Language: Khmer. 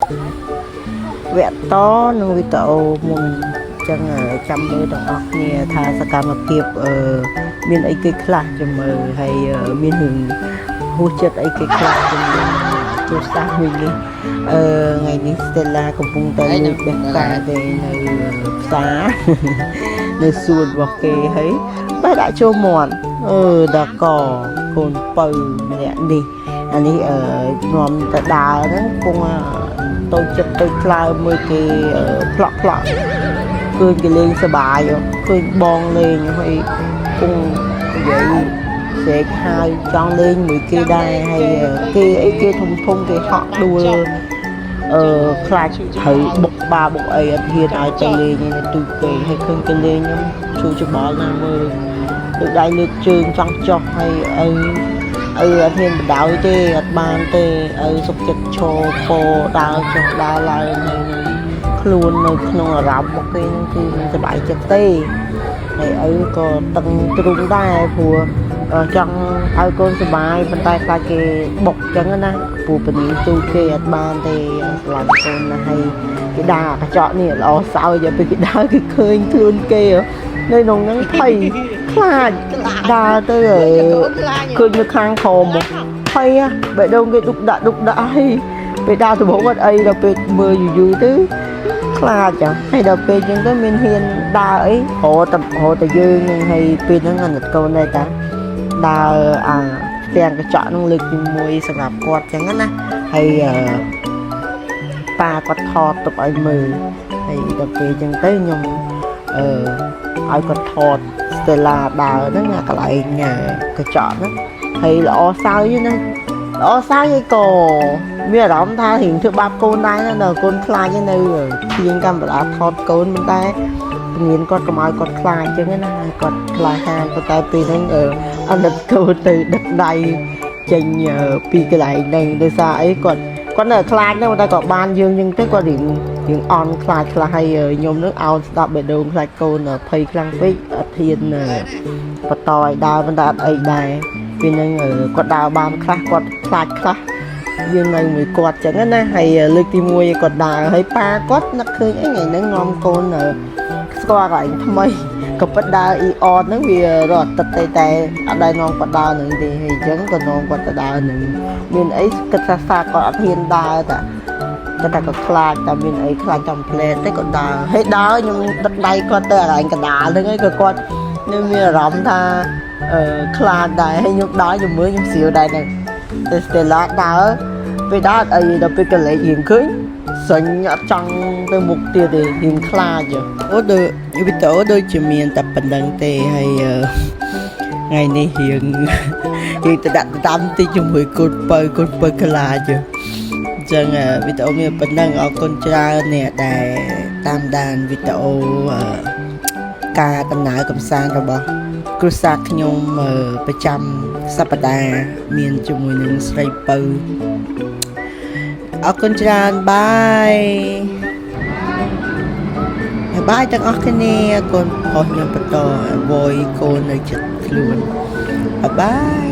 វគ្គតនឹងវីដេអូមុនចឹងចាំមើលទាំងអស់គ្នាថាសកម្មភាពមានអីគេខ្លះចាំមើលហើយមានរឿងហួសចិត្តអីគេខ្លះចាំមើលទូរស័ព្ទមួយនេះថ្ងៃនេះ Stella កំពុងតែលើកបេះផ្កាទេនៅផ្សារនៅសួនរបស់គេហើយបែរដាក់ចូលមាត់ដល់កកូនពៅម្នាក់នេះអានេះនាំទៅដើរហ្នឹងកំពុងតូចចិត្តតូចខ្លើមើលគេផ្លក់ឃើញគេលេងសប្បាយឃើញបងលេងហើយគង់និយាយស្រែកហៅចង់លេងមួយគេដែរហើយគេអីគេធំគេហក់ដួលខ្លាចត្រូវបុកបាបុកអីអត់ហ៊ានឲ្យទៅលេងនៅទូពេកហើយឃើញគេលេងខ្ញុំជួយច្បល់ណាមើលលើកដៃលើកជើងចង់ចុះហើយអត់ហ៊ានបដ ாய் ទេអត់បានទេសុខចិត្តឈរពោដើរចុះដើរឡើងហើយខ្លួននៅក្នុងអារម្មណ៍របស់គេហ្នឹងគឺមិនសប្បាយចិត្តទេហើយក៏តឹងទ្រូងដែរព្រោះចង់ឲ្យកូនសប្បាយប៉ុន្តែខ្លាចគេបុកចឹងណាព្រោះពនីទូគេអត់បានទេស្លាប់កូនណាហើយគេដើរកញ្ចក់នេះល្អសើចទៅគេដើរគឺឃើញខ្លួនគេនៅក្នុងហ្នឹងភ័យខ្លាចដើរទៅឃើញនៅខាងក្រោមភ័យបេះដូងគេដុកដាក់ហើយពេលដើរទៅបងអត់អីដល់ពេលមើលយូរទៅខ្លាចហើយដល់ពេលចឹងទៅមានហ៊ានដើរអីរត់ទៅយើងហើយពេលហ្នឹងអាណិតកូនដែរតាដើរផ្ទាំងកញ្ចក់ហ្នឹងលើកទី1សម្រាប់គាត់ចឹងណាហើយប៉ាគាត់ថតទុកឲ្យមើលហើយដល់ពេលចឹងទៅខ្ញុំឲ្យគាត់ថត Stella ដើរហ្នឹងកន្លែងកញ្ចក់ហ្នឹងហើយល្អសើចណាល្អសើចឯក៏មានអារម្មណ៍ថារៀងធ្វើបាបកូនដែរណាកូនខ្លាចនៅជាងកាមេរ៉ាថតកូនមិនតែមានគាត់កុំឲ្យគាត់ខ្លាចចឹងណាគាត់ខ្លាចហាប៉ុន្តែពេលហ្នឹងអត់ទៅទៅដឹកដៃចេញពីកន្លែងហ្នឹងដោយសារអីគាត់នៅខ្លាចហ្នឹងតែក៏បានយើងចឹងទៅគាត់រៀងអន់ខ្លាចហើយខ្ញុំនឹងអោនស្ដាប់បេះដូងខ្លាចកូនភ័យខ្លាំងពេកអត់ហ៊ានបន្តឲ្យដើរប៉ុន្តែអត់អីដែរពេលហ្នឹងគាត់ដើរបានខ្លះគាត់ខ្លាចខ្លះយើងនៅមួយគាត់ចឹងណាហើយលើកទី1គាត់ដើរហើយប៉ាគាត់នឹកឃើញអីថ្ងៃហ្នឹងនាំកូនស្គាល់កន្លែងថ្មីក៏ប៉ិតដើរអ៊ីអតហ្នឹងវារត់ទឹកតែអត់ដែរនាំគាត់ដើរនឹងទេហើយអញ្ចឹងក៏នាំគាត់ទៅដើរនឹងមានអីគិតថាសាគាត់អត់ហ៊ានដើរតាគាត់តែក៏ខ្លាចតែមានអីខ្លាចចំផ្លែតែក៏ដើរហើយដើរខ្ញុំទឹកដៃគាត់ទៅកន្លែងកណ្ដាលហ្នឹងឯងក៏គាត់នៅមានអារម្មណ៍ថាខ្លាចដែរហើយខ្ញុំដើរជាមួយខ្ញុំស្រាវដែរហ្នឹងតែ Stella ដើរពេលដើរអីដល់ពេលកលេចរៀងឃើញសិញអត់ចង់ទៅមុខទៀតទេរៀងខ្លាចដូចវីដេអូដូចជាមានតែប៉ុណ្្នឹងទេហើយថ្ងៃនេះរៀងទៅដាក់តាមទីជាមួយកូនពៅខ្លាចអញ្ចឹងវីដេអូមានប៉ុណ្្នឹងអរគុណច្រើនអ្នកដែលតាមដានវីដេអូការដំណើរកម្សាន្តរបស់គ្រួសារខ្ញុំប្រចាំសប្តាហ៍មានជាមួយនឹងស្រីពៅអរគុណច្រើនបាយទាំងអស់គ្នាកូនប្រុសខ្ញុំបន្តវយកូននៅចិត្តខ្លួនបាយ